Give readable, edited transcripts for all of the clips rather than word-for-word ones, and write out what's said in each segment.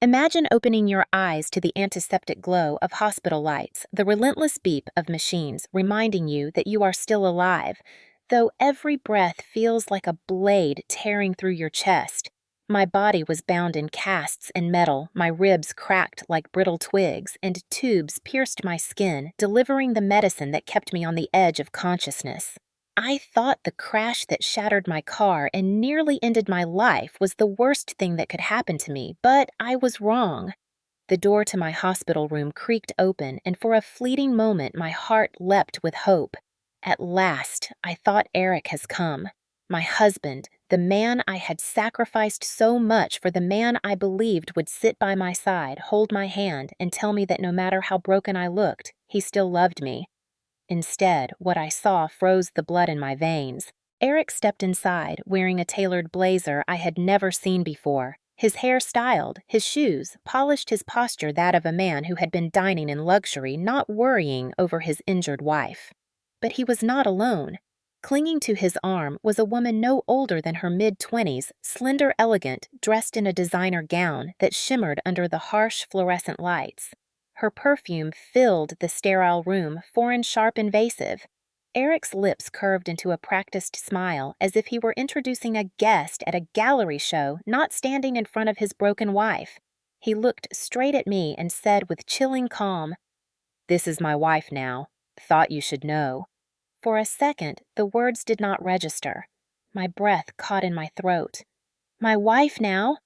Imagine opening your eyes to the antiseptic glow of hospital lights, the relentless beep of machines reminding you that you are still alive, though every breath feels like a blade tearing through your chest. My body was bound in casts and metal, my ribs cracked like brittle twigs, and tubes pierced my skin, delivering the medicine that kept me on the edge of consciousness. I thought the crash that shattered my car and nearly ended my life was the worst thing that could happen to me, but I was wrong. The door to my hospital room creaked open, and for a fleeting moment my heart leapt with hope. At last, I thought Eric has come. My husband, the man I had sacrificed so much for the man I believed would sit by my side, hold my hand, and tell me that no matter how broken I looked, he still loved me. Instead, what I saw froze the blood in my veins. Eric stepped inside, wearing a tailored blazer I had never seen before. His hair styled, his shoes polished, his posture that of a man who had been dining in luxury, not worrying over his injured wife. But he was not alone. Clinging to his arm was a woman no older than her mid-20s, slender, elegant, dressed in a designer gown that shimmered under the harsh fluorescent lights. Her perfume filled the sterile room, foreign, sharp, invasive. Eric's lips curved into a practiced smile, as if he were introducing a guest at a gallery show, not standing in front of his broken wife. He looked straight at me and said with chilling calm, "This is my wife now. Thought you should know." For a second, the words did not register. My breath caught in my throat. "My wife now?"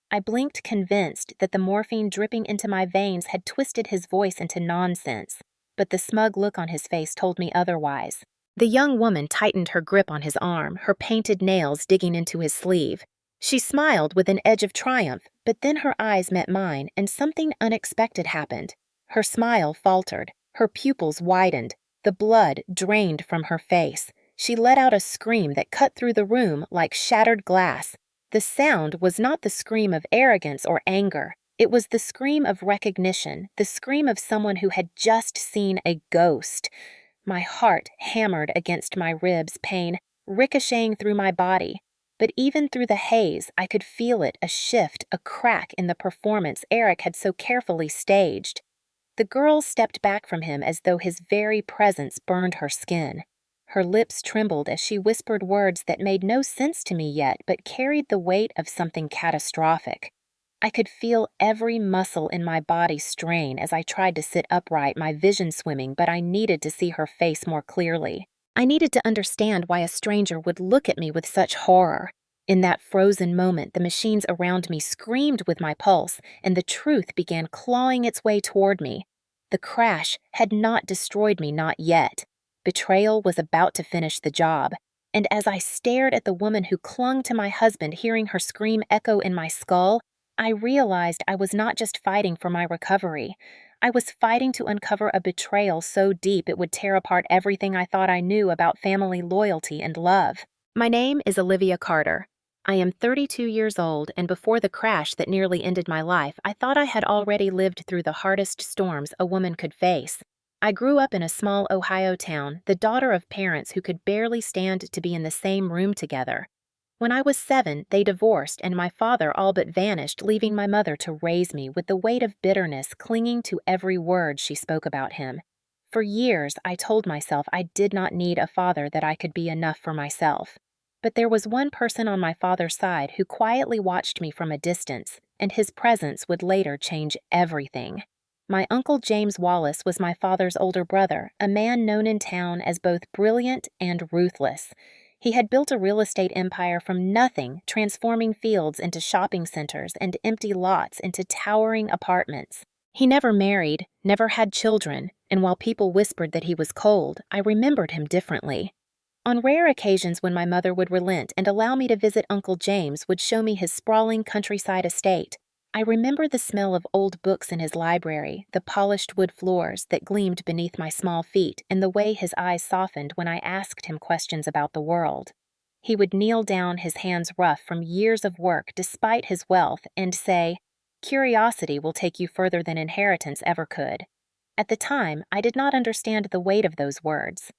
I blinked, convinced that the morphine dripping into my veins had twisted his voice into nonsense, but the smug look on his face told me otherwise. The young woman tightened her grip on his arm, her painted nails digging into his sleeve. She smiled with an edge of triumph, but then her eyes met mine, and something unexpected happened. Her smile faltered, her pupils widened, the blood drained from her face. She let out a scream that cut through the room like shattered glass. The sound was not the scream of arrogance or anger. It was the scream of recognition, the scream of someone who had just seen a ghost. My heart hammered against my ribs, pain ricocheting through my body. But even through the haze, I could feel it, a shift, a crack in the performance Eric had so carefully staged. The girl stepped back from him as though his very presence burned her skin. Her lips trembled as she whispered words that made no sense to me yet, but carried the weight of something catastrophic. I could feel every muscle in my body strain as I tried to sit upright, my vision swimming, but I needed to see her face more clearly. I needed to understand why a stranger would look at me with such horror. In that frozen moment, the machines around me screamed with my pulse, and the truth began clawing its way toward me. The crash had not destroyed me, not yet. Betrayal was about to finish the job, and as I stared at the woman who clung to my husband, hearing her scream echo in my skull, I realized I was not just fighting for my recovery. I was fighting to uncover a betrayal so deep it would tear apart everything I thought I knew about family loyalty and love. My name is Olivia Carter. I am 32 years old, and before the crash that nearly ended my life, I thought I had already lived through the hardest storms a woman could face. I grew up in a small Ohio town, the daughter of parents who could barely stand to be in the same room together. When I was 7, they divorced, and my father all but vanished, leaving my mother to raise me with the weight of bitterness clinging to every word she spoke about him. For years, I told myself I did not need a father, that I could be enough for myself. But there was one person on my father's side who quietly watched me from a distance, and his presence would later change everything. My Uncle James Wallace was my father's older brother, a man known in town as both brilliant and ruthless. He had built a real estate empire from nothing, transforming fields into shopping centers and empty lots into towering apartments. He never married, never had children, and while people whispered that he was cold, I remembered him differently. On rare occasions when my mother would relent and allow me to visit Uncle James would show me his sprawling countryside estate, I remember the smell of old books in his library, the polished wood floors that gleamed beneath my small feet, and the way his eyes softened when I asked him questions about the world. He would kneel down, his hands rough from years of work despite his wealth, and say, "Curiosity will take you further than inheritance ever could." At the time, I did not understand the weight of those words.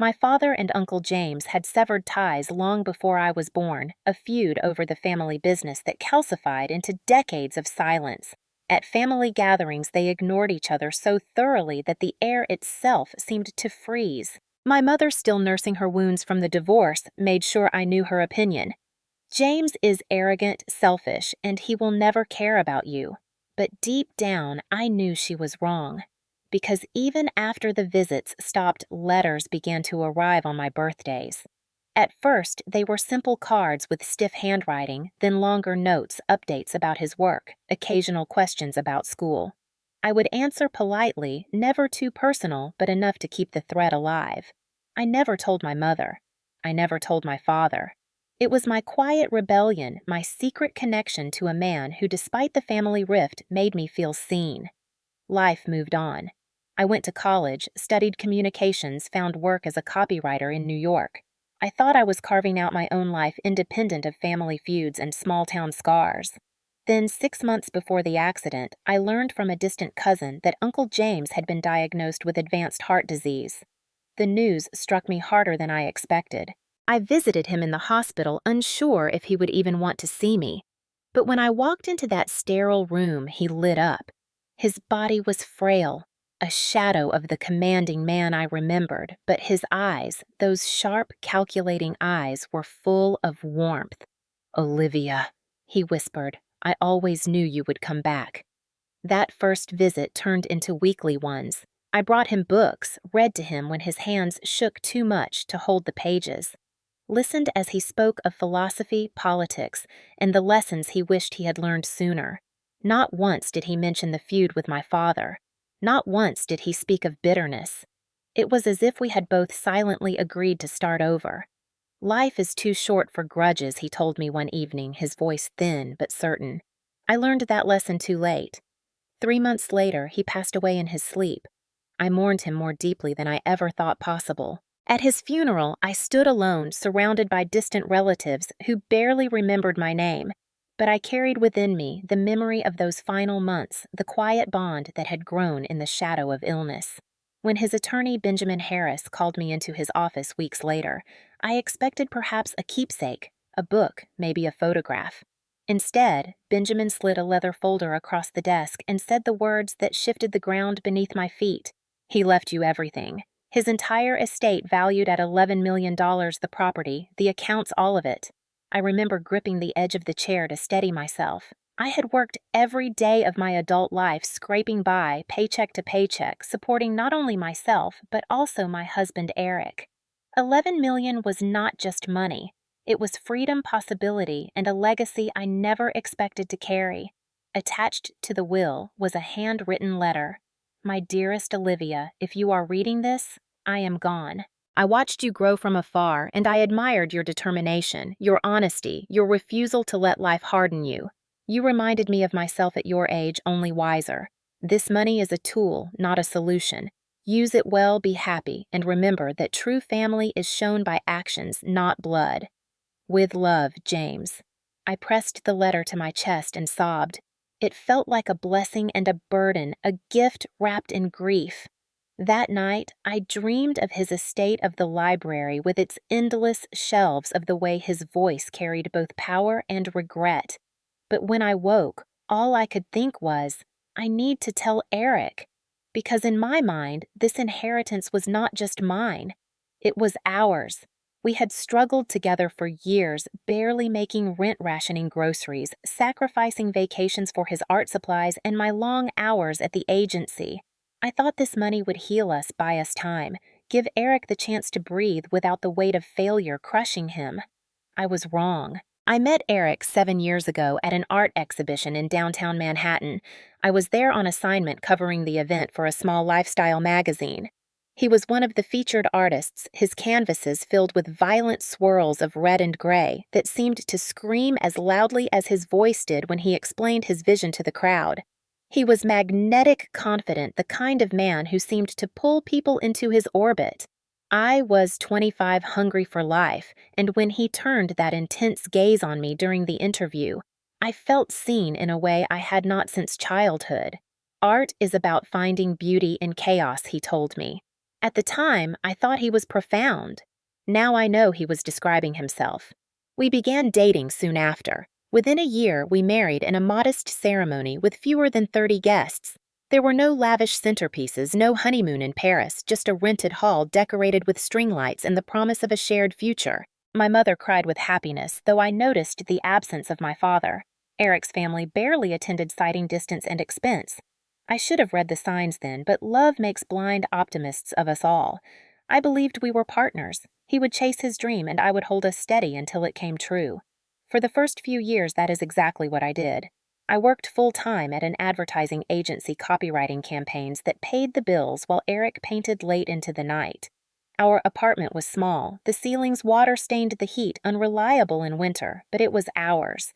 My father and Uncle James had severed ties long before I was born, a feud over the family business that calcified into decades of silence. At family gatherings, they ignored each other so thoroughly that the air itself seemed to freeze. My mother, still nursing her wounds from the divorce, made sure I knew her opinion. James is arrogant, selfish, and he will never care about you. But deep down, I knew she was wrong. Because even after the visits stopped, letters began to arrive on my birthdays. At first, they were simple cards with stiff handwriting, then longer notes, updates about his work, occasional questions about school. I would answer politely, never too personal, but enough to keep the thread alive. I never told my mother. I never told my father. It was my quiet rebellion, my secret connection to a man who, despite the family rift, made me feel seen. Life moved on. I went to college, studied communications, found work as a copywriter in New York. I thought I was carving out my own life independent of family feuds and small-town scars. Then, 6 months before the accident, I learned from a distant cousin that Uncle James had been diagnosed with advanced heart disease. The news struck me harder than I expected. I visited him in the hospital, unsure if he would even want to see me. But when I walked into that sterile room, he lit up. His body was frail, a shadow of the commanding man I remembered, but his eyes, those sharp, calculating eyes, were full of warmth. "Olivia," he whispered, "I always knew you would come back." That first visit turned into weekly ones. I brought him books, read to him when his hands shook too much to hold the pages, listened as he spoke of philosophy, politics, and the lessons he wished he had learned sooner. Not once did he mention the feud with my father. Not once did he speak of bitterness. It was as if we had both silently agreed to start over. "Life is too short for grudges," he told me one evening, his voice thin but certain. I learned that lesson too late. 3 months later, he passed away in his sleep. I mourned him more deeply than I ever thought possible. At his funeral, I stood alone, surrounded by distant relatives who barely remembered my name. But I carried within me the memory of those final months, the quiet bond that had grown in the shadow of illness. When his attorney, Benjamin Harris, called me into his office weeks later, I expected perhaps a keepsake, a book, maybe a photograph. Instead, Benjamin slid a leather folder across the desk and said the words that shifted the ground beneath my feet. "He left you everything. His entire estate valued at $11 million, the property, the accounts, all of it." I remember gripping the edge of the chair to steady myself. I had worked every day of my adult life, scraping by, paycheck to paycheck, supporting not only myself, but also my husband, Eric. 11 million was not just money. It was freedom, possibility, and a legacy I never expected to carry. Attached to the will was a handwritten letter. "My dearest Olivia, if you are reading this, I am gone. I watched you grow from afar, and I admired your determination, your honesty, your refusal to let life harden you. You reminded me of myself at your age, only wiser. This money is a tool, not a solution. Use it well, be happy, and remember that true family is shown by actions, not blood. With love, James." I pressed the letter to my chest and sobbed. It felt like a blessing and a burden, a gift wrapped in grief. That night, I dreamed of his estate, of the library with its endless shelves, of the way his voice carried both power and regret. But when I woke, all I could think was, I need to tell Eric. Because in my mind, this inheritance was not just mine. It was ours. We had struggled together for years, barely making rent rationing groceries, sacrificing vacations for his art supplies, and my long hours at the agency. I thought this money would heal us, buy us time, give Eric the chance to breathe without the weight of failure crushing him. I was wrong. I met Eric 7 years ago at an art exhibition in downtown Manhattan. I was there on assignment covering the event for a small lifestyle magazine. He was one of the featured artists, his canvases filled with violent swirls of red and gray that seemed to scream as loudly as his voice did when he explained his vision to the crowd. He was magnetic, confident, the kind of man who seemed to pull people into his orbit. I was 25, hungry for life, and when he turned that intense gaze on me during the interview, I felt seen in a way I had not since childhood. "Art is about finding beauty in chaos," he told me. At the time, I thought he was profound. Now I know he was describing himself. We began dating soon after. Within a year, we married in a modest ceremony with fewer than 30 guests. There were no lavish centerpieces, no honeymoon in Paris, just a rented hall decorated with string lights and the promise of a shared future. My mother cried with happiness, though I noticed the absence of my father. Eric's family barely attended, citing distance and expense. I should have read the signs then, but love makes blind optimists of us all. I believed we were partners. He would chase his dream and I would hold us steady until it came true. For the first few years, that is exactly what I did. I worked full-time at an advertising agency copywriting campaigns that paid the bills while Eric painted late into the night. Our apartment was small, the ceilings water-stained the heat, unreliable in winter, but it was ours.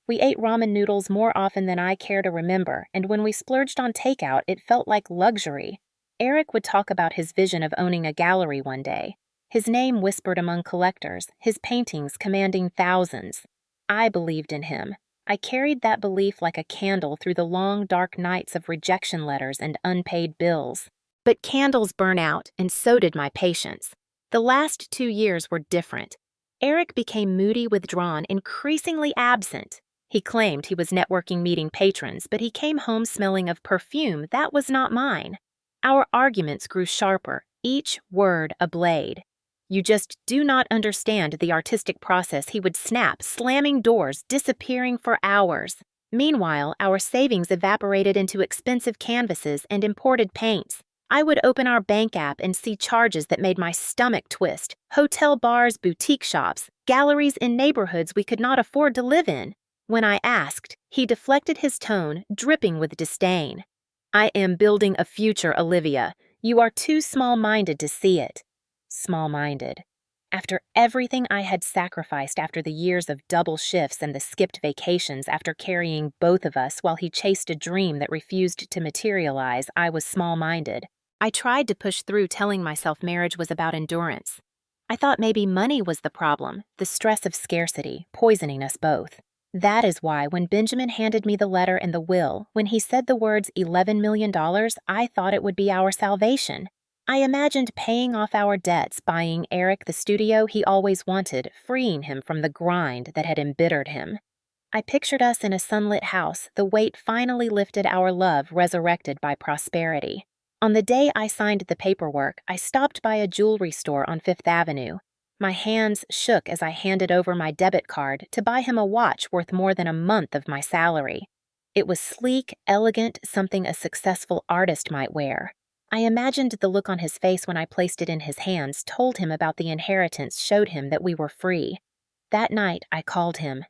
We ate ramen noodles more often than I care to remember, and when we splurged on takeout, it felt like luxury. Eric would talk about his vision of owning a gallery one day. His name whispered among collectors, his paintings commanding thousands. I believed in him. I carried that belief like a candle through the long, dark nights of rejection letters and unpaid bills. But candles burn out, and so did my patience. The last 2 years were different. Eric became moody, withdrawn, increasingly absent. He claimed he was networking, meeting patrons, but he came home smelling of perfume that was not mine. Our arguments grew sharper, each word a blade. "You just do not understand the artistic process," he would snap, slamming doors, disappearing for hours. Meanwhile, our savings evaporated into expensive canvases and imported paints. I would open our bank app and see charges that made my stomach twist: hotel bars, boutique shops, galleries in neighborhoods we could not afford to live in. When I asked, he deflected his tone, dripping with disdain. "I am building a future, Olivia. You are too small-minded to see it." Small-minded. After everything I had sacrificed, after the years of double shifts and the skipped vacations, after carrying both of us while he chased a dream that refused to materialize, I was small-minded. I tried to push through, telling myself marriage was about endurance. I thought maybe money was the problem, the stress of scarcity, poisoning us both. That is why when Benjamin handed me the letter and the will, when he said the words $11 million, I thought it would be our salvation. I imagined paying off our debts, buying Eric the studio he always wanted, freeing him from the grind that had embittered him. I pictured us in a sunlit house, the weight finally lifted, our love resurrected by prosperity. On the day I signed the paperwork, I stopped by a jewelry store on Fifth Avenue. My hands shook as I handed over my debit card to buy him a watch worth more than a month of my salary. It was sleek, elegant, something a successful artist might wear. I imagined the look on his face when I placed it in his hands, told him about the inheritance, showed him that we were free. That night, I called him.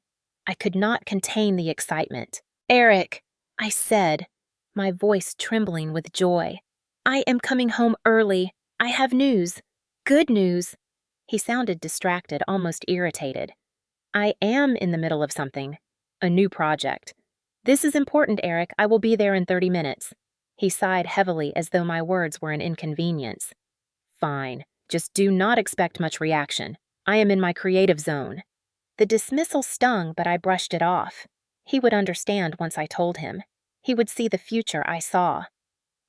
I could not contain the excitement. "Eric," I said, my voice trembling with joy. "I am coming home early. I have news. Good news." He sounded distracted, almost irritated. "I am in the middle of something. A new project. This is important, Eric. I will be there in 30 minutes. He sighed heavily as though my words were an inconvenience. "Fine. Just do not expect much reaction. I am in my creative zone." The dismissal stung, but I brushed it off. He would understand once I told him. He would see the future I saw.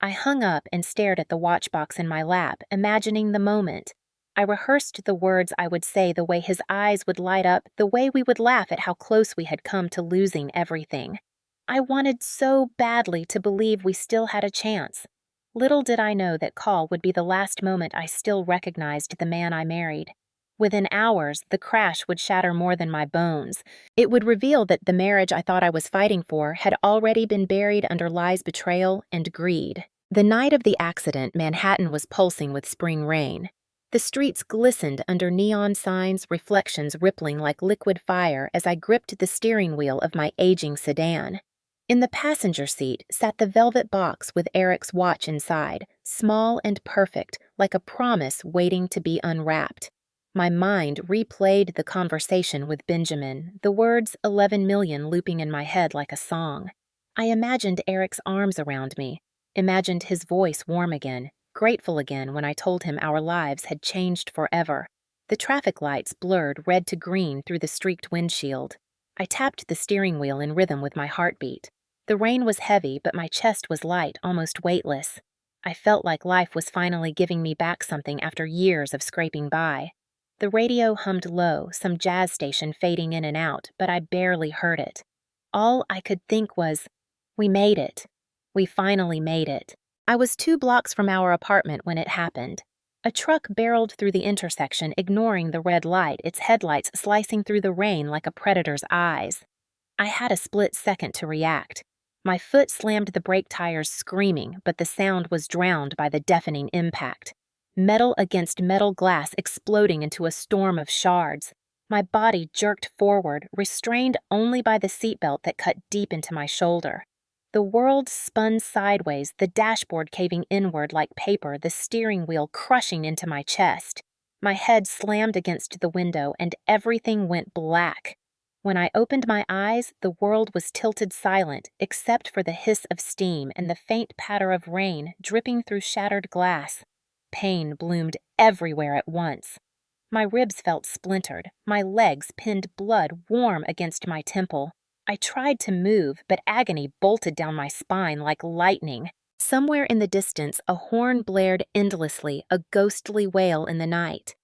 I hung up and stared at the watch box in my lap, imagining the moment. I rehearsed the words I would say, the way his eyes would light up, the way we would laugh at how close we had come to losing everything. I wanted so badly to believe we still had a chance. Little did I know that call would be the last moment I still recognized the man I married. Within hours, the crash would shatter more than my bones. It would reveal that the marriage I thought I was fighting for had already been buried under lies, betrayal, and greed. The night of the accident, Manhattan was pulsing with spring rain. The streets glistened under neon signs, reflections rippling like liquid fire as I gripped the steering wheel of my aging sedan. In the passenger seat sat the velvet box with Eric's watch inside, small and perfect, like a promise waiting to be unwrapped. My mind replayed the conversation with Benjamin, the words 11 million looping in my head like a song. I imagined Eric's arms around me, imagined his voice warm again, grateful again when I told him our lives had changed forever. The traffic lights blurred red to green through the streaked windshield. I tapped the steering wheel in rhythm with my heartbeat. The rain was heavy, but my chest was light, almost weightless. I felt like life was finally giving me back something after years of scraping by. The radio hummed low, some jazz station fading in and out, but I barely heard it. All I could think was, we made it. We finally made it. I was 2 blocks from our apartment when it happened. A truck barreled through the intersection, ignoring the red light, its headlights slicing through the rain like a predator's eyes. I had a split second to react. My foot slammed the brake tires screaming, but the sound was drowned by the deafening impact. Metal against metal glass exploding into a storm of shards. My body jerked forward, restrained only by the seatbelt that cut deep into my shoulder. The world spun sideways, the dashboard caving inward like paper, the steering wheel crushing into my chest. My head slammed against the window, and everything went black. When I opened my eyes, the world was tilted silent, except for the hiss of steam and the faint patter of rain dripping through shattered glass. Pain bloomed everywhere at once. My ribs felt splintered, my legs pinned blood warm against my temple. I tried to move, but agony bolted down my spine like lightning. Somewhere in the distance, a horn blared endlessly, a ghostly wail in the night.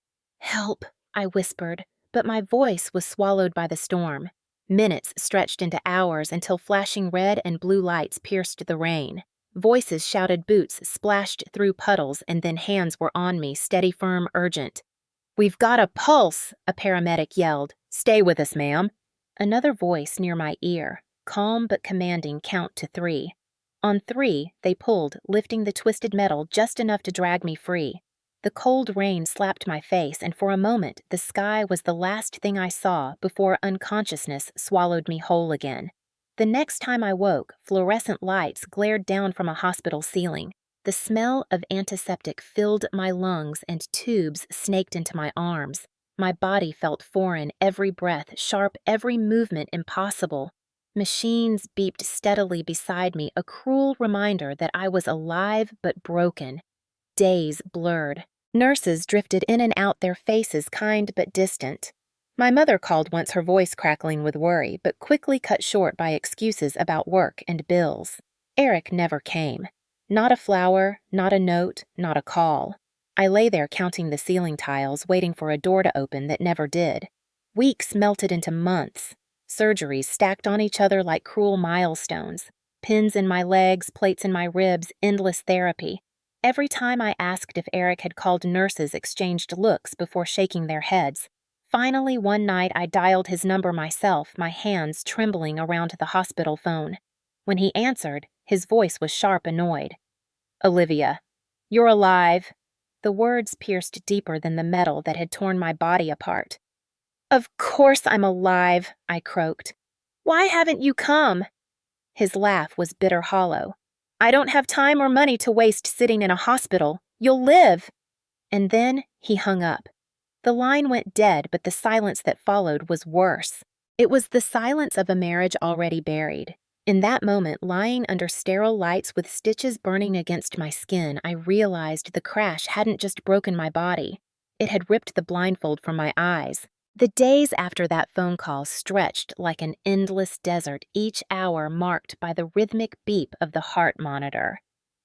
"Help," I whispered, but my voice was swallowed by the storm. Minutes stretched into hours until flashing red and blue lights pierced the rain. Voices shouted, boots splashed through puddles, and then hands were on me, steady, firm, urgent. "We've got a pulse," a paramedic yelled. "Stay with us, ma'am." Another voice near my ear, calm but commanding, count to 3. On 3, they pulled, lifting the twisted metal just enough to drag me free. The cold rain slapped my face, and for a moment, the sky was the last thing I saw before unconsciousness swallowed me whole again. The next time I woke, fluorescent lights glared down from a hospital ceiling. The smell of antiseptic filled my lungs, and tubes snaked into my arms. My body felt foreign, every breath sharp, every movement impossible. Machines beeped steadily beside me, a cruel reminder that I was alive but broken. Days blurred. Nurses drifted in and out, their faces kind but distant. My mother called once, her voice crackling with worry, but quickly cut short by excuses about work and bills. Eric never came. Not a flower, not a note, not a call. I lay there counting the ceiling tiles, waiting for a door to open that never did. Weeks melted into months. Surgeries stacked on each other like cruel milestones. Pins in my legs, plates in my ribs, endless therapy. Every time I asked if Eric had called, nurses exchanged looks before shaking their heads. Finally, one night I dialed his number myself, my hands trembling around the hospital phone. When he answered, his voice was sharp, annoyed. "Olivia, you're alive." The words pierced deeper than the metal that had torn my body apart. "Of course I'm alive," I croaked. "Why haven't you come?" His laugh was bitter hollow. "I don't have time or money to waste sitting in a hospital. You'll live." And then he hung up. The line went dead, but the silence that followed was worse. It was the silence of a marriage already buried. In that moment, lying under sterile lights with stitches burning against my skin, I realized the crash hadn't just broken my body. It had ripped the blindfold from my eyes. The days after that phone call stretched like an endless desert, each hour marked by the rhythmic beep of the heart monitor.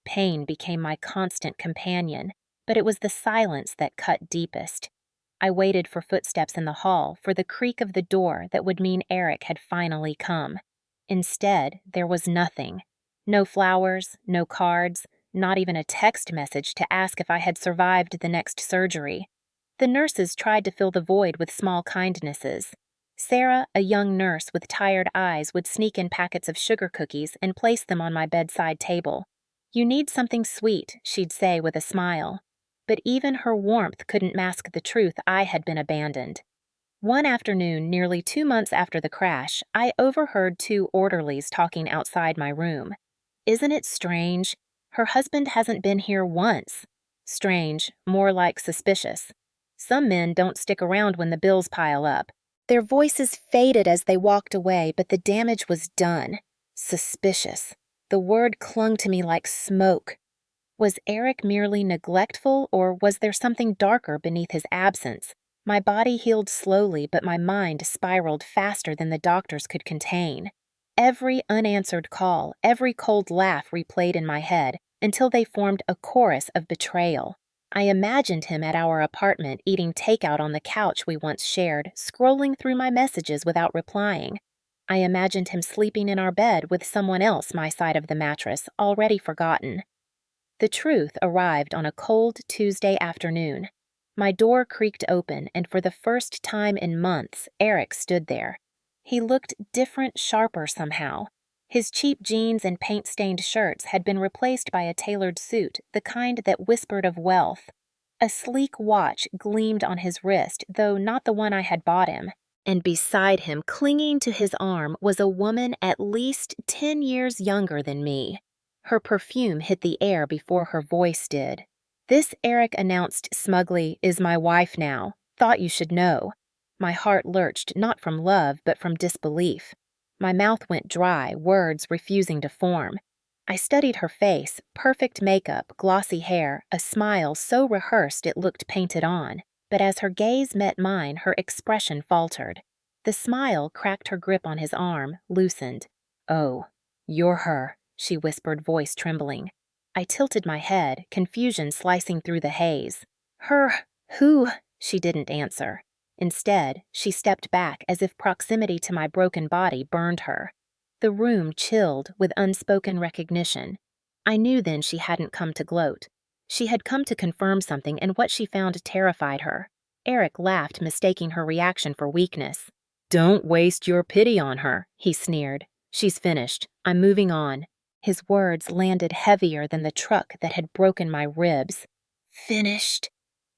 Pain became my constant companion, but it was the silence that cut deepest. I waited for footsteps in the hall, for the creak of the door that would mean Eric had finally come. Instead, there was nothing. No flowers, no cards, not even a text message to ask if I had survived the next surgery. The nurses tried to fill the void with small kindnesses. Sarah, a young nurse with tired eyes, would sneak in packets of sugar cookies and place them on my bedside table. "You need something sweet," she'd say with a smile. But even her warmth couldn't mask the truth I had been abandoned. One afternoon, nearly 2 months after the crash, I overheard 2 orderlies talking outside my room. "Isn't it strange? Her husband hasn't been here once." Strange, more like suspicious. "Some men don't stick around when the bills pile up." Their voices faded as they walked away, but the damage was done. Suspicious. The word clung to me like smoke. Was Eric merely neglectful, or was there something darker beneath his absence? My body healed slowly, but my mind spiraled faster than the doctors could contain. Every unanswered call, every cold laugh replayed in my head, until they formed a chorus of betrayal. I imagined him at our apartment eating takeout on the couch we once shared, scrolling through my messages without replying. I imagined him sleeping in our bed with someone else my side of the mattress, already forgotten. The truth arrived on a cold Tuesday afternoon. My door creaked open, and for the first time in months, Eric stood there. He looked different, sharper somehow. His cheap jeans and paint-stained shirts had been replaced by a tailored suit, the kind that whispered of wealth. A sleek watch gleamed on his wrist, though not the one I had bought him. And beside him, clinging to his arm, was a woman at least 10 years younger than me. Her perfume hit the air before her voice did. "This," Eric announced smugly, "is my wife now. Thought you should know." My heart lurched, not from love, but from disbelief. My mouth went dry, words refusing to form. I studied her face, perfect makeup, glossy hair, a smile so rehearsed it looked painted on. But as her gaze met mine, her expression faltered. The smile cracked her grip on his arm, loosened. "Oh, you're her," she whispered, voice trembling. I tilted my head, confusion slicing through the haze. "Her? Who?" She didn't answer. Instead, she stepped back as if proximity to my broken body burned her. The room chilled with unspoken recognition. I knew then she hadn't come to gloat. She had come to confirm something, and what she found terrified her. Eric laughed, mistaking her reaction for weakness. "Don't waste your pity on her," he sneered. "She's finished. I'm moving on." His words landed heavier than the truck that had broken my ribs. "Finished?"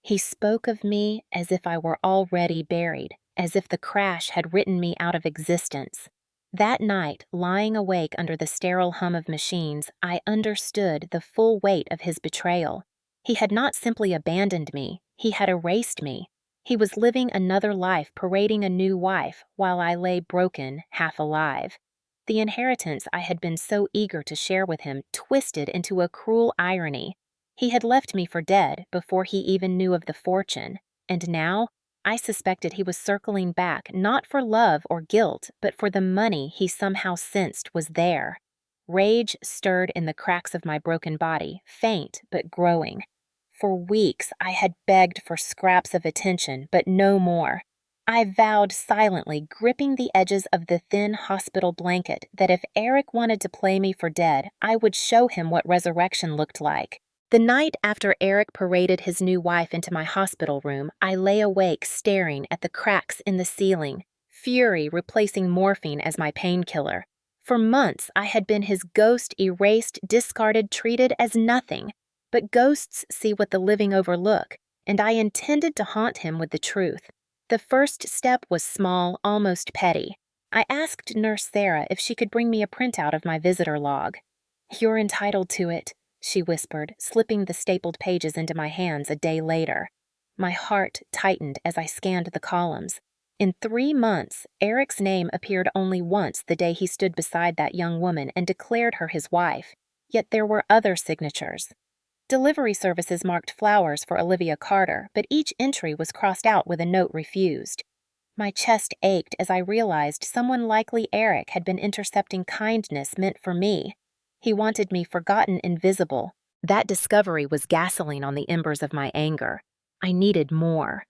He spoke of me as if I were already buried, as if the crash had written me out of existence. That night, lying awake under the sterile hum of machines, I understood the full weight of his betrayal. He had not simply abandoned me, he had erased me. He was living another life, parading a new wife, while I lay broken, half alive. The inheritance I had been so eager to share with him twisted into a cruel irony. He had left me for dead before he even knew of the fortune, and now I suspected he was circling back not for love or guilt, but for the money he somehow sensed was there. Rage stirred in the cracks of my broken body, faint but growing. For weeks I had begged for scraps of attention, but no more. I vowed silently, gripping the edges of the thin hospital blanket, that if Eric wanted to play me for dead, I would show him what resurrection looked like. The night after Eric paraded his new wife into my hospital room, I lay awake staring at the cracks in the ceiling, fury replacing morphine as my painkiller. For months, I had been his ghost, erased, discarded, treated as nothing. But ghosts see what the living overlook, and I intended to haunt him with the truth. The first step was small, almost petty. I asked Nurse Sarah if she could bring me a printout of my visitor log. "You're entitled to it," she whispered, slipping the stapled pages into my hands a day later. My heart tightened as I scanned the columns. In 3 months, Eric's name appeared only once, the day he stood beside that young woman and declared her his wife. Yet there were other signatures. Delivery services marked flowers for Olivia Carter, but each entry was crossed out with a note refused. My chest ached as I realized someone likely Eric had been intercepting kindness meant for me. He wanted me forgotten, invisible. That discovery was gasoline on the embers of my anger. I needed more.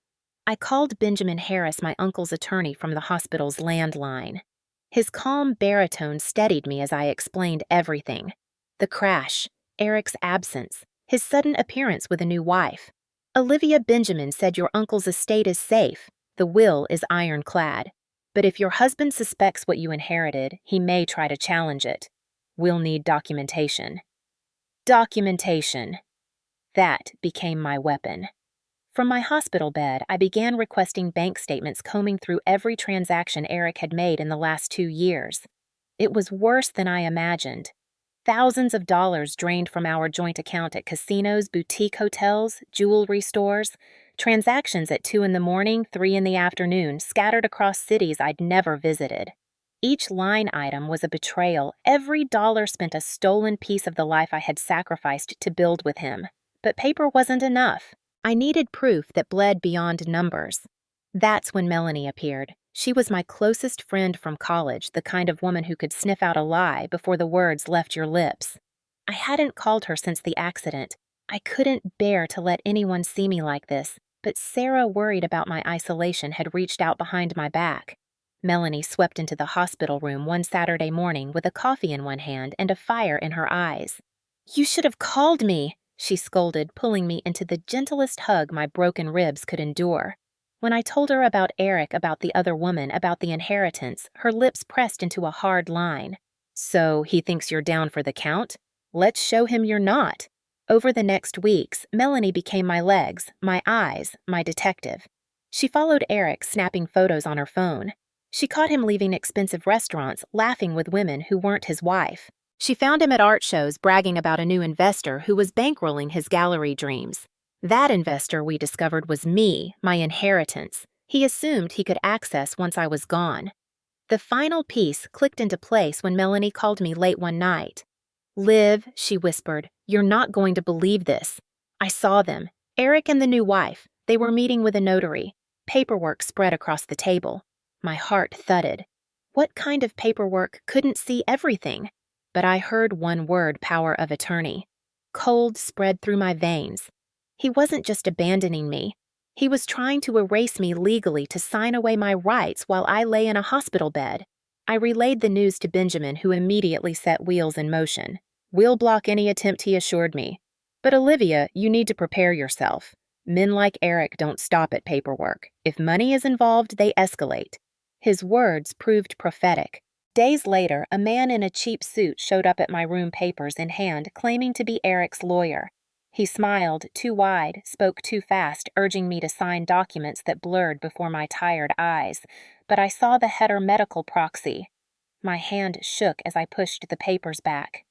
I called Benjamin Harris, my uncle's attorney, from the hospital's landline. His calm baritone steadied me as I explained everything. The crash, Eric's absence, his sudden appearance with a new wife. "Olivia Benjamin said your uncle's estate is safe. The will is ironclad. But if your husband suspects what you inherited, he may try to challenge it. We'll need documentation." Documentation. That became my weapon. From my hospital bed, I began requesting bank statements, combing through every transaction Eric had made in the last 2 years. It was worse than I imagined. Thousands of dollars drained from our joint account at casinos, boutique hotels, jewelry stores, transactions at 2 in the morning, 3 in the afternoon, scattered across cities I'd never visited. Each line item was a betrayal. Every dollar spent a stolen piece of the life I had sacrificed to build with him. But paper wasn't enough. I needed proof that bled beyond numbers. That's when Melanie appeared. She was my closest friend from college, the kind of woman who could sniff out a lie before the words left your lips. I hadn't called her since the accident. I couldn't bear to let anyone see me like this, but Sarah, worried about my isolation, had reached out behind my back. Melanie swept into the hospital room one Saturday morning with a coffee in one hand and a fire in her eyes. "You should have called me," she scolded, pulling me into the gentlest hug my broken ribs could endure. When I told her about Eric, about the other woman, about the inheritance, her lips pressed into a hard line. "So he thinks you're down for the count? Let's show him you're not." Over the next weeks, Melanie became my legs, my eyes, my detective. She followed Eric, snapping photos on her phone. She caught him leaving expensive restaurants, laughing with women who weren't his wife. She found him at art shows bragging about a new investor who was bankrolling his gallery dreams. That investor, we discovered, was me, my inheritance. He assumed he could access once I was gone. The final piece clicked into place when Melanie called me late one night. "Liv," she whispered, "you're not going to believe this. I saw them. Eric and the new wife. They were meeting with a notary. Paperwork spread across the table." My heart thudded. What kind of paperwork couldn't see everything? But I heard one word: power of attorney. Cold spread through my veins. He wasn't just abandoning me. He was trying to erase me legally, to sign away my rights while I lay in a hospital bed. I relayed the news to Benjamin, who immediately set wheels in motion. "We'll block any attempt," he assured me. "But Olivia, you need to prepare yourself. Men like Eric don't stop at paperwork. If money is involved, they escalate." His words proved prophetic. Days later, a man in a cheap suit showed up at my room, papers in hand, claiming to be Eric's lawyer. He smiled too wide, spoke too fast, urging me to sign documents that blurred before my tired eyes. But I saw the header medical proxy. My hand shook as I pushed the papers back.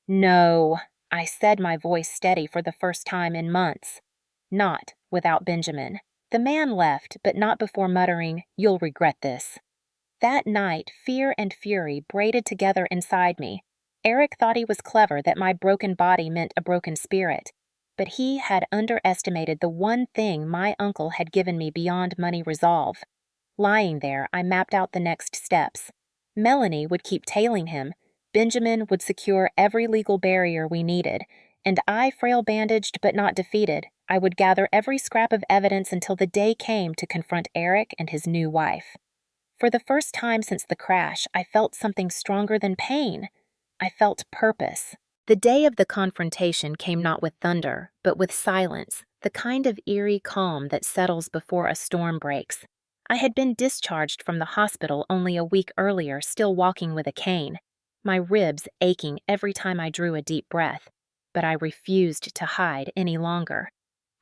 "No," I said, my voice steady for the first time in months. "Not without Benjamin." The man left, but not before muttering, "You'll regret this." That night, fear and fury braided together inside me. Eric thought he was clever, that my broken body meant a broken spirit. But he had underestimated the one thing my uncle had given me beyond money: resolve. Lying there, I mapped out the next steps. Melanie would keep tailing him. Benjamin would secure every legal barrier we needed. And I, frail bandaged but not defeated, I would gather every scrap of evidence until the day came to confront Eric and his new wife. For the first time since the crash, I felt something stronger than pain. I felt purpose. The day of the confrontation came not with thunder, but with silence, the kind of eerie calm that settles before a storm breaks. I had been discharged from the hospital only a week earlier, still walking with a cane, my ribs aching every time I drew a deep breath. But I refused to hide any longer.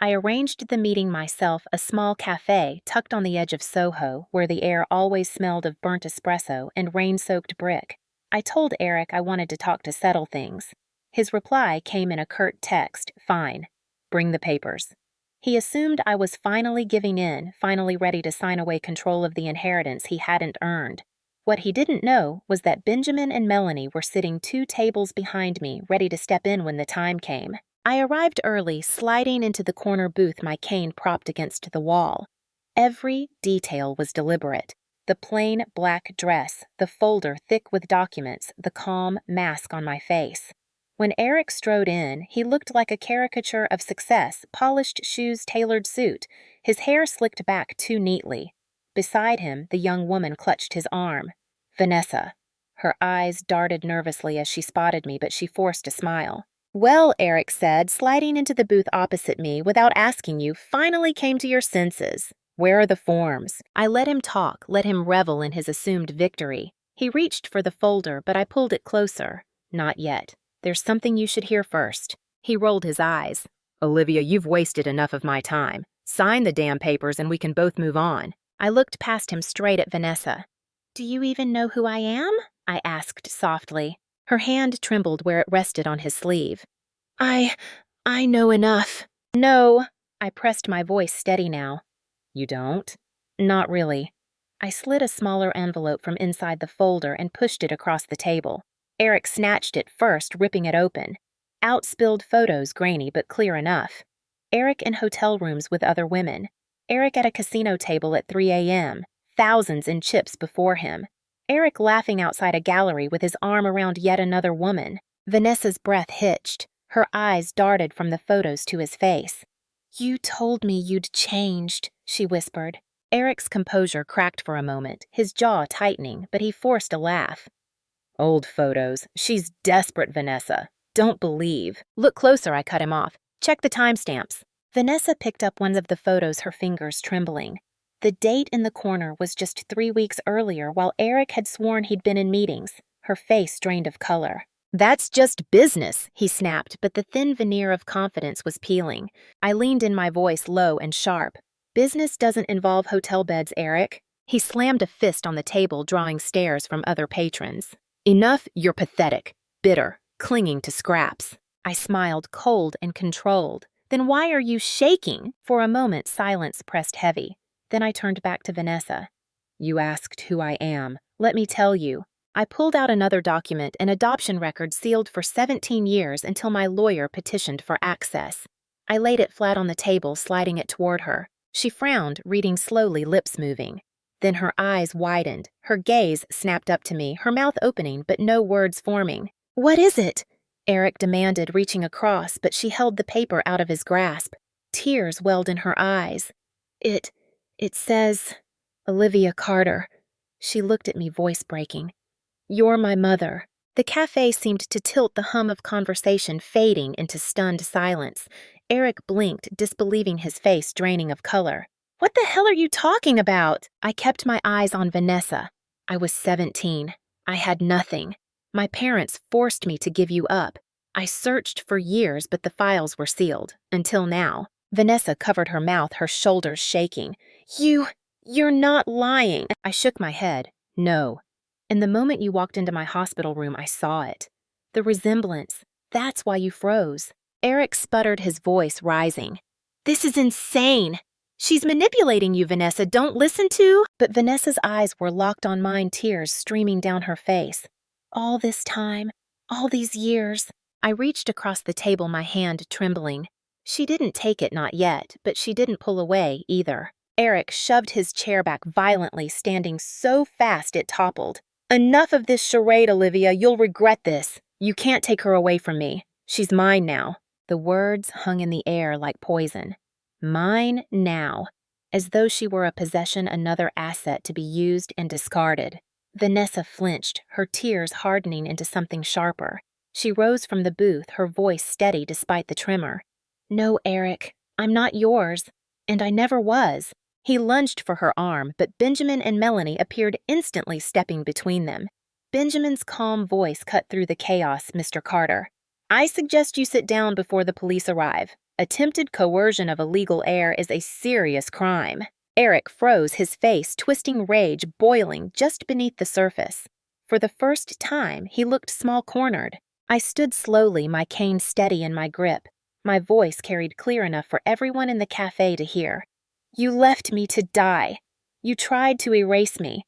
I arranged the meeting myself, a small cafe tucked on the edge of Soho, where the air always smelled of burnt espresso and rain-soaked brick. I told Eric I wanted to talk to settle things. His reply came in a curt text: "Fine. Bring the papers." He assumed I was finally giving in, finally ready to sign away control of the inheritance he hadn't earned. What he didn't know was that Benjamin and Melanie were sitting 2 tables behind me, ready to step in when the time came. I arrived early, sliding into the corner booth, my cane propped against the wall. Every detail was deliberate. The plain black dress, the folder thick with documents, the calm mask on my face. When Eric strode in, he looked like a caricature of success: polished shoes, tailored suit, his hair slicked back too neatly. Beside him, the young woman clutched his arm. "Vanessa." Her eyes darted nervously as she spotted me, but she forced a smile. "Well," Eric said, sliding into the booth opposite me, "without asking, you finally came to your senses. Where are the forms?" I let him talk, let him revel in his assumed victory. He reached for the folder, but I pulled it closer. "Not yet. There's something you should hear first." He rolled his eyes. "Olivia, you've wasted enough of my time. Sign the damn papers and we can both move on." I looked past him straight at Vanessa. "Do you even know who I am?" I asked softly. Her hand trembled where it rested on his sleeve. I know enough." "No." I pressed my voice steady now. "You don't?" "Not really." I slid a smaller envelope from inside the folder and pushed it across the table. Eric snatched it first, ripping it open. Outspilled photos, grainy but clear enough. Eric in hotel rooms with other women. Eric at a casino table at 3 a.m. Thousands in chips before him. Eric laughing outside a gallery with his arm around yet another woman. Vanessa's breath hitched. Her eyes darted from the photos to his face. "You told me you'd changed," she whispered. Eric's composure cracked for a moment, his jaw tightening, but he forced a laugh. "Old photos. She's desperate, Vanessa. Don't believe." "Look closer," I cut him off. "Check the timestamps." Vanessa picked up one of the photos, her fingers trembling. The date in the corner was just 3 weeks earlier, while Eric had sworn he'd been in meetings, her face drained of color. "That's just business," he snapped, but the thin veneer of confidence was peeling. I leaned in, my voice low and sharp. "Business doesn't involve hotel beds, Eric." He slammed a fist on the table, drawing stares from other patrons. "Enough, you're pathetic, bitter, clinging to scraps." I smiled, cold and controlled. "Then why are you shaking?" For a moment, silence pressed heavy. Then I turned back to Vanessa. "You asked who I am. Let me tell you." I pulled out another document, an adoption record sealed for 17 years until my lawyer petitioned for access. I laid it flat on the table, sliding it toward her. She frowned, reading slowly, lips moving. Then her eyes widened, her gaze snapped up to me, her mouth opening but no words forming. "What is it?" Eric demanded, reaching across, but she held the paper out of his grasp. Tears welled in her eyes. It says, Olivia Carter." She looked at me, voice breaking. "You're my mother." The cafe seemed to tilt, the hum of conversation fading into stunned silence. Eric blinked, disbelieving, his face draining of color. "What the hell are you talking about?" I kept my eyes on Vanessa. "I was 17. I had nothing. My parents forced me to give you up. I searched for years, but the files were sealed. Until now." Vanessa covered her mouth, her shoulders shaking. You're not lying." I shook my head. "No. And the moment you walked into my hospital room, I saw it. The resemblance. That's why you froze." Eric sputtered, his voice rising. "This is insane. She's manipulating you, Vanessa. Don't listen to..." But Vanessa's eyes were locked on mine, tears streaming down her face. "All this time, all these years." I reached across the table, my hand trembling. She didn't take it, not yet, but she didn't pull away either. Eric shoved his chair back violently, standing so fast it toppled. "Enough of this charade, Olivia. You'll regret this. You can't take her away from me. She's mine now." The words hung in the air like poison. Mine now, as though she were a possession, another asset to be used and discarded. Vanessa flinched, her tears hardening into something sharper. She rose from the booth, her voice steady despite the tremor. "No, Eric, I'm not yours, and I never was." He lunged for her arm, but Benjamin and Melanie appeared, instantly stepping between them. Benjamin's calm voice cut through the chaos. "Mr. Carter, I suggest you sit down before the police arrive. Attempted coercion of a legal heir is a serious crime." Eric froze, his face, twisting, rage boiling just beneath the surface. For the first time, he looked small-cornered. I stood slowly, my cane steady in my grip. My voice carried clear enough for everyone in the cafe to hear. "You left me to die. You tried to erase me.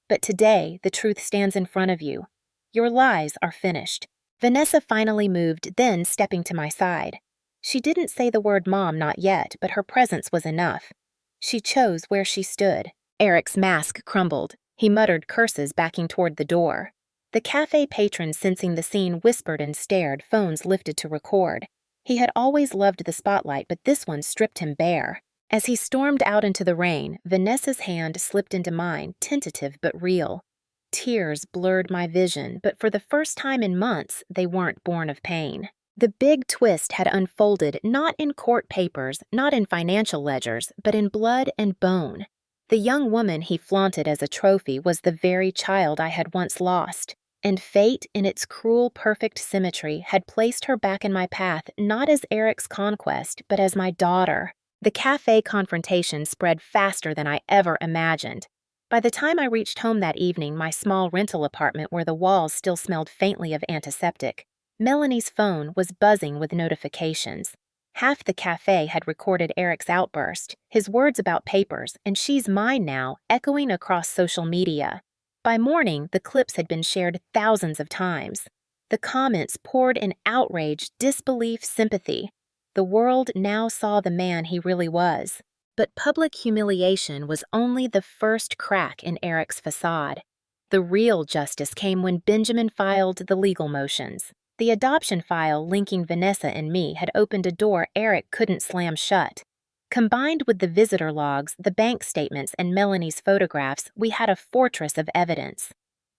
But today, the truth stands in front of you. Your lies are finished." Vanessa finally moved, then stepping to my side. She didn't say the word mom, not yet, but her presence was enough. She chose where she stood. Eric's mask crumbled. He muttered curses, backing toward the door. The cafe patrons, sensing the scene, whispered and stared, phones lifted to record. He had always loved the spotlight, but this one stripped him bare. As he stormed out into the rain, Vanessa's hand slipped into mine, tentative but real. Tears blurred my vision, but for the first time in months, they weren't born of pain. The big twist had unfolded not in court papers, not in financial ledgers, but in blood and bone. The young woman he flaunted as a trophy was the very child I had once lost, and fate, in its cruel, perfect symmetry, had placed her back in my path not as Eric's conquest, but as my daughter. The cafe confrontation spread faster than I ever imagined. By the time I reached home that evening, my small rental apartment where the walls still smelled faintly of antiseptic, Melanie's phone was buzzing with notifications. Half the cafe had recorded Eric's outburst, his words about papers, and "she's mine now," echoing across social media. By morning, the clips had been shared thousands of times. The comments poured in outrage, disbelief, sympathy. The world now saw the man he really was. But public humiliation was only the first crack in Eric's facade. The real justice came when Benjamin filed the legal motions. The adoption file linking Vanessa and me had opened a door Eric couldn't slam shut. Combined with the visitor logs, the bank statements, and Melanie's photographs, we had a fortress of evidence.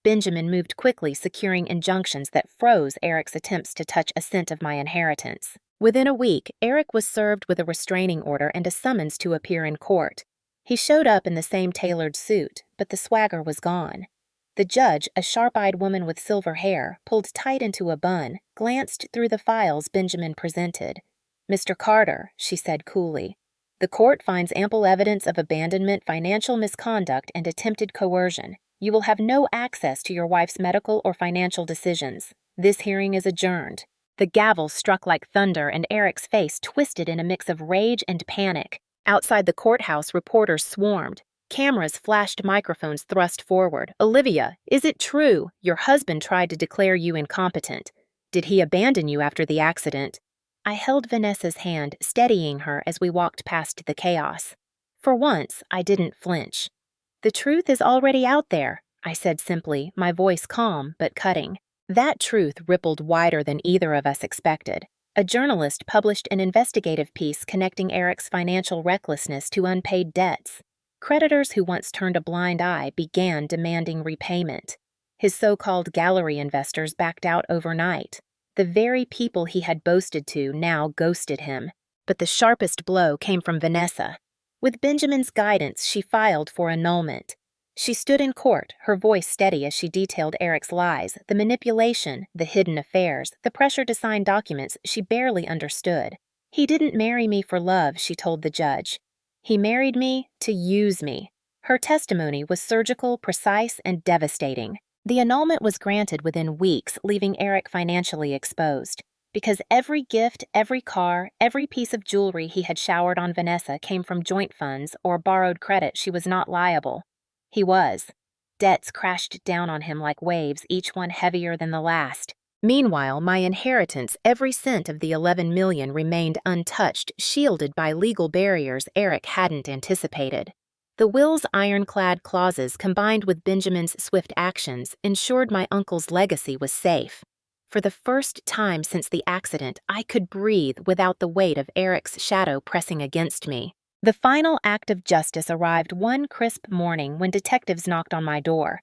Benjamin moved quickly, securing injunctions that froze Eric's attempts to touch a cent of my inheritance. Within a week, Eric was served with a restraining order and a summons to appear in court. He showed up in the same tailored suit, but the swagger was gone. The judge, a sharp-eyed woman with silver hair, pulled tight into a bun, glanced through the files Benjamin presented. "Mr. Carter," she said coolly, "the court finds ample evidence of abandonment, financial misconduct, and attempted coercion. You will have no access to your wife's medical or financial decisions. This hearing is adjourned." The gavel struck like thunder, and Eric's face twisted in a mix of rage and panic. Outside the courthouse, reporters swarmed. Cameras flashed, microphones thrust forward. "Olivia, is it true? Your husband tried to declare you incompetent. Did he abandon you after the accident?" I held Vanessa's hand, steadying her as we walked past the chaos. For once, I didn't flinch. "The truth is already out there," I said simply, my voice calm but cutting. That truth rippled wider than either of us expected. A journalist published an investigative piece connecting Eric's financial recklessness to unpaid debts. Creditors who once turned a blind eye began demanding repayment. His so-called gallery investors backed out overnight. The very people he had boasted to now ghosted him. But the sharpest blow came from Vanessa. With Benjamin's guidance, she filed for annulment. She stood in court, her voice steady as she detailed Eric's lies, the manipulation, the hidden affairs, the pressure to sign documents she barely understood. "He didn't marry me for love," she told the judge. "He married me to use me." Her testimony was surgical, precise, and devastating. The annulment was granted within weeks, leaving Eric financially exposed. Because every gift, every car, every piece of jewelry he had showered on Vanessa came from joint funds or borrowed credit, she was not liable. He was. Debts crashed down on him like waves, each one heavier than the last. Meanwhile, my inheritance, every cent of the $11 million, remained untouched, shielded by legal barriers Eric hadn't anticipated. The will's ironclad clauses, combined with Benjamin's swift actions, ensured my uncle's legacy was safe. For the first time since the accident, I could breathe without the weight of Eric's shadow pressing against me. The final act of justice arrived one crisp morning when detectives knocked on my door.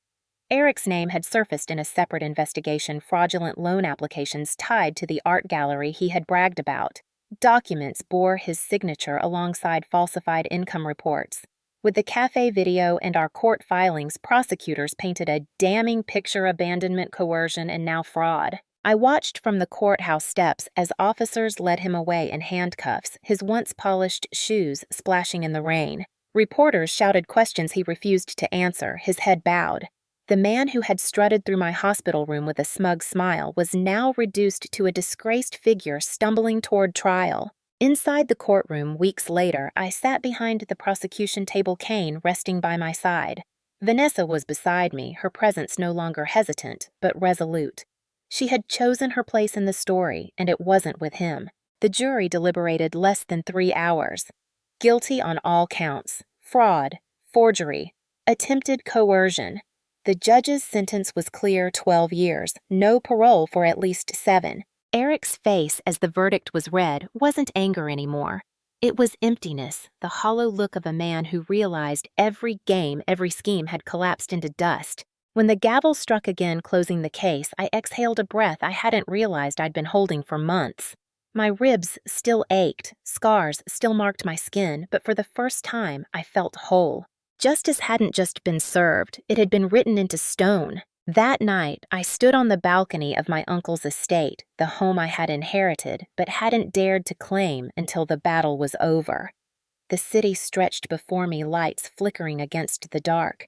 Eric's name had surfaced in a separate investigation, fraudulent loan applications tied to the art gallery he had bragged about. Documents bore his signature alongside falsified income reports. With the cafe video and our court filings, prosecutors painted a damning picture: abandonment, coercion, and now fraud. I watched from the courthouse steps as officers led him away in handcuffs, his once polished shoes splashing in the rain. Reporters shouted questions he refused to answer, his head bowed. The man who had strutted through my hospital room with a smug smile was now reduced to a disgraced figure stumbling toward trial. Inside the courtroom, weeks later, I sat behind the prosecution table, Kane resting by my side. Vanessa was beside me, her presence no longer hesitant, but resolute. She had chosen her place in the story, and it wasn't with him. The jury deliberated less than 3 hours. Guilty on all counts: fraud, forgery, attempted coercion. The judge's sentence was clear: 12 years, no parole for at least 7. Eric's face as the verdict was read wasn't anger anymore. It was emptiness, the hollow look of a man who realized every game, every scheme had collapsed into dust. When the gavel struck again, closing the case, I exhaled a breath I hadn't realized I'd been holding for months. My ribs still ached, scars still marked my skin, but for the first time, I felt whole. Justice hadn't just been served, it had been written into stone. That night, I stood on the balcony of my uncle's estate, the home I had inherited, but hadn't dared to claim until the battle was over. The city stretched before me, lights flickering against the dark.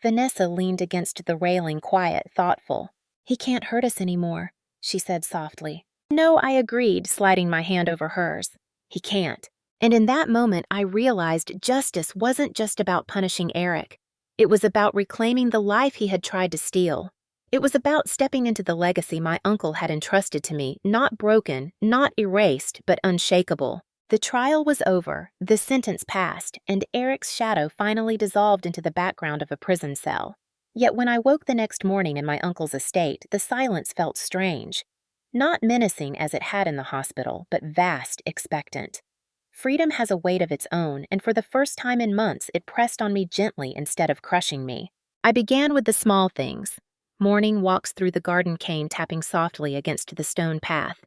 Vanessa leaned against the railing, quiet, thoughtful. "He can't hurt us anymore," she said softly. "No," I agreed, sliding my hand over hers. "He can't." And in that moment, I realized justice wasn't just about punishing Eric. It was about reclaiming the life he had tried to steal. It was about stepping into the legacy my uncle had entrusted to me, not broken, not erased, but unshakable. The trial was over, the sentence passed, and Eric's shadow finally dissolved into the background of a prison cell. Yet when I woke the next morning in my uncle's estate, the silence felt strange. Not menacing as it had in the hospital, but vast, expectant. Freedom has a weight of its own, and for the first time in months, it pressed on me gently instead of crushing me. I began with the small things. Morning walks through the garden cane tapping softly against the stone path.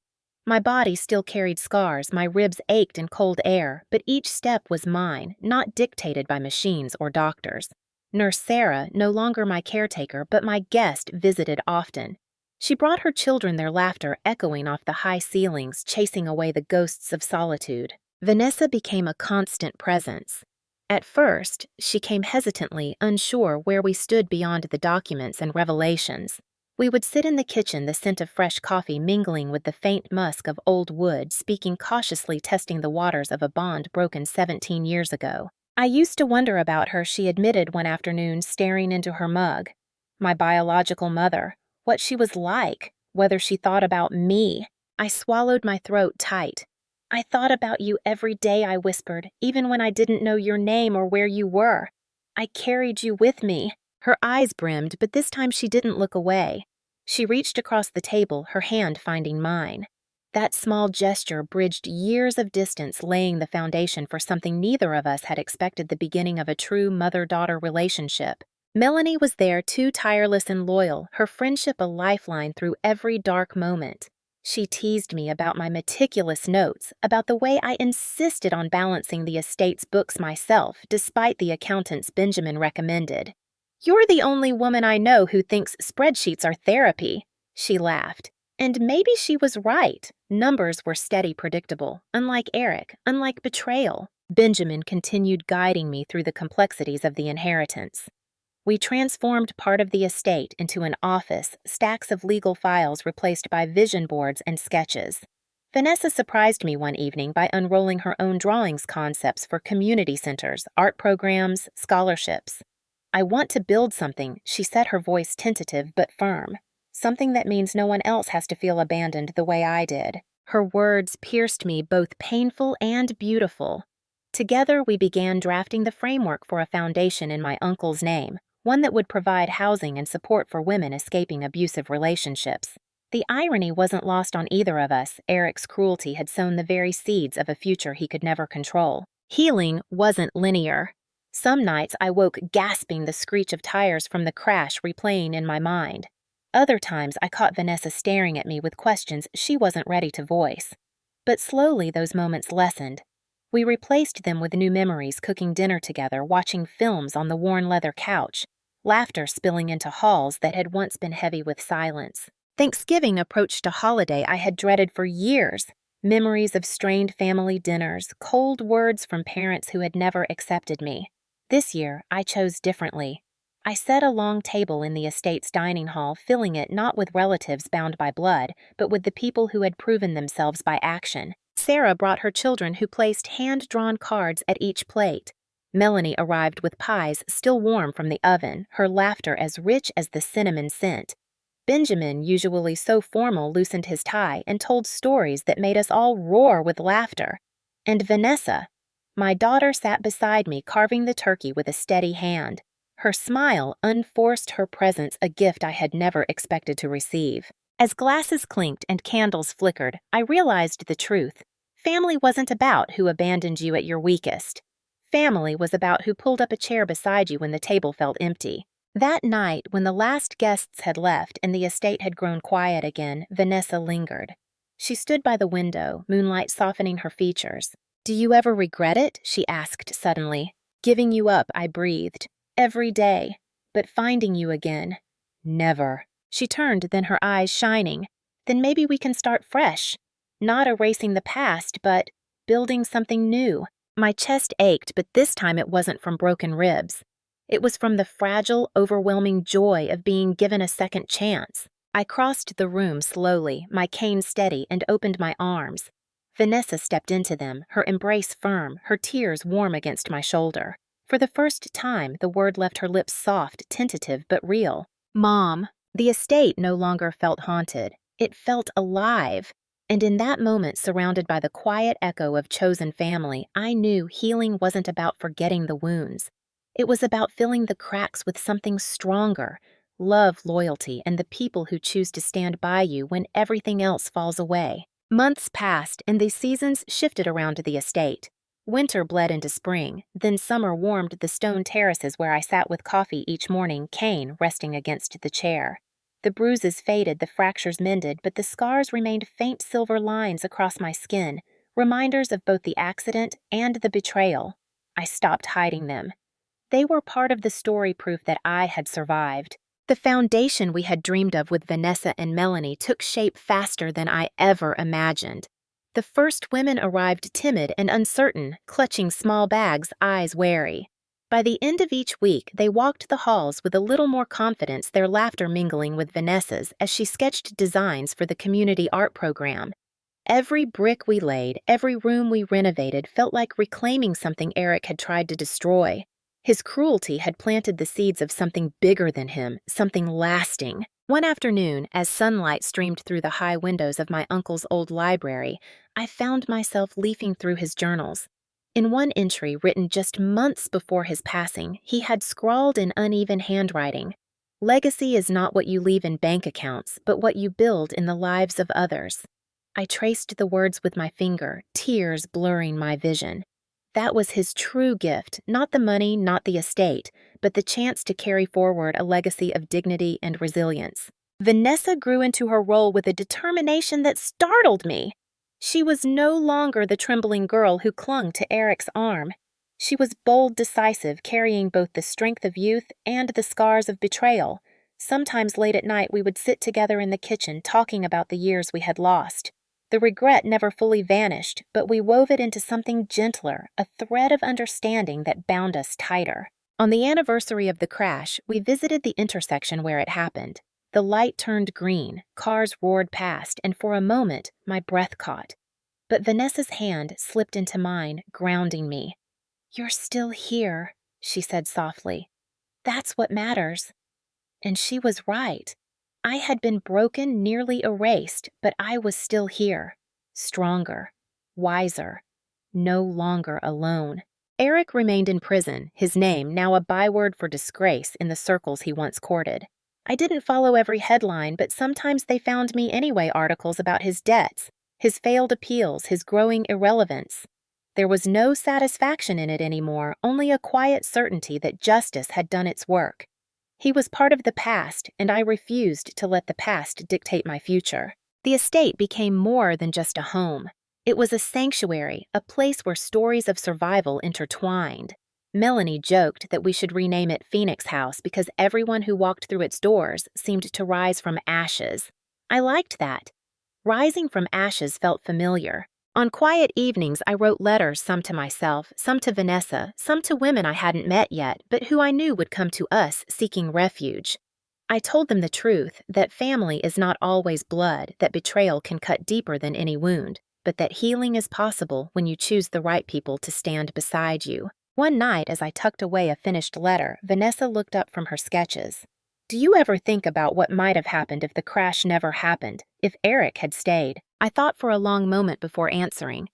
My body still carried scars, my ribs ached in cold air, but each step was mine, not dictated by machines or doctors. Nurse Sarah, no longer my caretaker, but my guest, visited often. She brought her children, their laughter echoing off the high ceilings, chasing away the ghosts of solitude. Vanessa became a constant presence. At first, she came hesitantly, unsure where we stood beyond the documents and revelations. We would sit in the kitchen, the scent of fresh coffee mingling with the faint musk of old wood, speaking cautiously, testing the waters of a bond broken 17 years ago. I used to wonder about her, she admitted one afternoon, staring into her mug. My biological mother. What she was like, whether she thought about me. I swallowed my throat tight. I thought about you every day, I whispered, even when I didn't know your name or where you were. I carried you with me. Her eyes brimmed, but this time she didn't look away. She reached across the table, her hand finding mine. That small gesture bridged years of distance, laying the foundation for something neither of us had expected, the beginning of a true mother-daughter relationship. Melanie was there, too tireless and loyal, her friendship a lifeline through every dark moment. She teased me about my meticulous notes, about the way I insisted on balancing the estate's books myself, despite the accountants Benjamin recommended. "You're the only woman I know who thinks spreadsheets are therapy," she laughed. And maybe she was right. Numbers were steady, predictable, unlike Eric, unlike Betrayal. Benjamin continued guiding me through the complexities of the inheritance. We transformed part of the estate into an office, stacks of legal files replaced by vision boards and sketches. Vanessa surprised me one evening by unrolling her own drawings concepts for community centers, art programs, scholarships. "I want to build something," she said, her voice tentative but firm. "Something that means no one else has to feel abandoned the way I did." Her words pierced me, both painful and beautiful. Together, we began drafting the framework for a foundation in my uncle's name, one that would provide housing and support for women escaping abusive relationships. The irony wasn't lost on either of us. Eric's cruelty had sown the very seeds of a future he could never control. Healing wasn't linear. Some nights I woke gasping, the screech of tires from the crash replaying in my mind. Other times I caught Vanessa staring at me with questions she wasn't ready to voice. But slowly those moments lessened. We replaced them with new memories, cooking dinner together, watching films on the worn leather couch, laughter spilling into halls that had once been heavy with silence. Thanksgiving approached a holiday I had dreaded for years. Memories of strained family dinners, cold words from parents who had never accepted me. This year, I chose differently. I set a long table in the estate's dining hall, filling it not with relatives bound by blood, but with the people who had proven themselves by action. Sarah brought her children, who placed hand-drawn cards at each plate. Melanie arrived with pies still warm from the oven, her laughter as rich as the cinnamon scent. Benjamin, usually so formal, loosened his tie and told stories that made us all roar with laughter. And Vanessa, my daughter, sat beside me, carving the turkey with a steady hand. Her smile unforced her presence, a gift I had never expected to receive. As glasses clinked and candles flickered, I realized the truth. Family wasn't about who abandoned you at your weakest. Family was about who pulled up a chair beside you when the table felt empty. That night, when the last guests had left and the estate had grown quiet again, Vanessa lingered. She stood by the window, moonlight softening her features. "Do you ever regret it?" she asked suddenly. "Giving you up," I breathed. "Every day. But finding you again. Never." She turned, then her eyes shining. "Then maybe we can start fresh. Not erasing the past, but building something new." My chest ached, but this time it wasn't from broken ribs. It was from the fragile, overwhelming joy of being given a second chance. I crossed the room slowly, my cane steady, and opened my arms. Vanessa stepped into them, her embrace firm, her tears warm against my shoulder. For the first time, the word left her lips soft, tentative, but real. "Mom." The estate no longer felt haunted. It felt alive. And in that moment, surrounded by the quiet echo of chosen family, I knew healing wasn't about forgetting the wounds. It was about filling the cracks with something stronger, love, loyalty, and the people who choose to stand by you when everything else falls away. Months passed, and the seasons shifted around the estate. Winter bled into spring, then summer warmed the stone terraces where I sat with coffee each morning, cane resting against the chair. The bruises faded, the fractures mended, but the scars remained faint silver lines across my skin, reminders of both the accident and the betrayal. I stopped hiding them. They were part of the story proof that I had survived. The foundation we had dreamed of with Vanessa and Melanie took shape faster than I ever imagined. The first women arrived timid and uncertain, clutching small bags, eyes wary. By the end of each week, they walked the halls with a little more confidence, their laughter mingling with Vanessa's as she sketched designs for the community art program. Every brick we laid, every room we renovated felt like reclaiming something Eric had tried to destroy. His cruelty had planted the seeds of something bigger than him, something lasting. One afternoon, as sunlight streamed through the high windows of my uncle's old library, I found myself leafing through his journals. In one entry written just months before his passing, he had scrawled in uneven handwriting, "Legacy is not what you leave in bank accounts, but what you build in the lives of others." I traced the words with my finger, tears blurring my vision. That was his true gift, not the money, not the estate, but the chance to carry forward a legacy of dignity and resilience. Vanessa grew into her role with a determination that startled me. She was no longer the trembling girl who clung to Eric's arm. She was bold, decisive, carrying both the strength of youth and the scars of betrayal. Sometimes late at night we would sit together in the kitchen talking about the years we had lost. The regret never fully vanished, but we wove it into something gentler, a thread of understanding that bound us tighter. On the anniversary of the crash, we visited the intersection where it happened. The light turned green, cars roared past, and for a moment, my breath caught. But Vanessa's hand slipped into mine, grounding me. "You're still here," she said softly. "That's what matters." And she was right. I had been broken, nearly erased, but I was still here. Stronger, wiser, no longer alone. Eric remained in prison, his name now a byword for disgrace in the circles he once courted. I didn't follow every headline, but sometimes they found me anyway, articles about his debts, his failed appeals, his growing irrelevance. There was no satisfaction in it anymore, only a quiet certainty that justice had done its work. He was part of the past, and I refused to let the past dictate my future. The estate became more than just a home. It was a sanctuary, a place where stories of survival intertwined. Melanie joked that we should rename it Phoenix House because everyone who walked through its doors seemed to rise from ashes. I liked that. Rising from ashes felt familiar. On quiet evenings, I wrote letters, some to myself, some to Vanessa, some to women I hadn't met yet, but who I knew would come to us seeking refuge. I told them the truth, that family is not always blood, that betrayal can cut deeper than any wound, but that healing is possible when you choose the right people to stand beside you. One night, as I tucked away a finished letter, Vanessa looked up from her sketches. "Do you ever think about what might have happened if the crash never happened, if Eric had stayed?" I thought for a long moment before answering.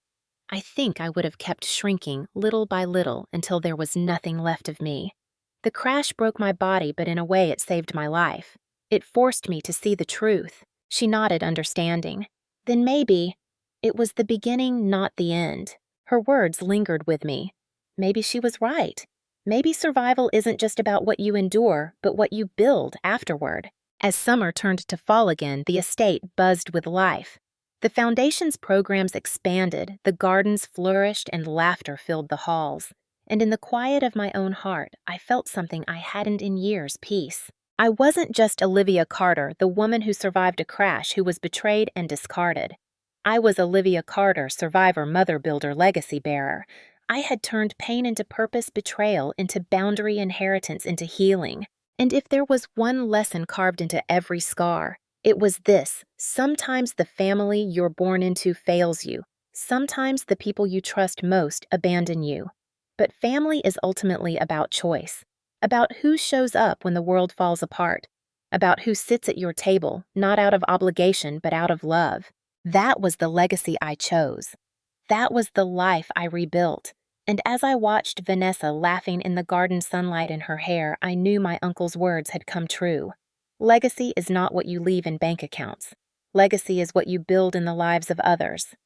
I think I would have kept shrinking little by little until there was nothing left of me. The crash broke my body, but in a way it saved my life. It forced me to see the truth. She nodded, understanding. Then maybe it was the beginning, not the end. Her words lingered with me. Maybe she was right. Maybe survival isn't just about what you endure, but what you build afterward. As summer turned to fall again, the estate buzzed with life. The Foundation's programs expanded, the gardens flourished, and laughter filled the halls. And in the quiet of my own heart, I felt something I hadn't in years, peace. I wasn't just Olivia Carter, the woman who survived a crash who was betrayed and discarded. I was Olivia Carter, survivor, mother builder, legacy bearer. I had turned pain into purpose, betrayal into boundary, inheritance into healing. And if there was one lesson carved into every scar, it was this: sometimes the family you're born into fails you. Sometimes the people you trust most abandon you. But family is ultimately about choice, about who shows up when the world falls apart, about who sits at your table, not out of obligation but out of love. That was the legacy I chose. That was the life I rebuilt. And as I watched Vanessa laughing in the garden sunlight in her hair, I knew my uncle's words had come true. Legacy is not what you leave in bank accounts. Legacy is what you build in the lives of others.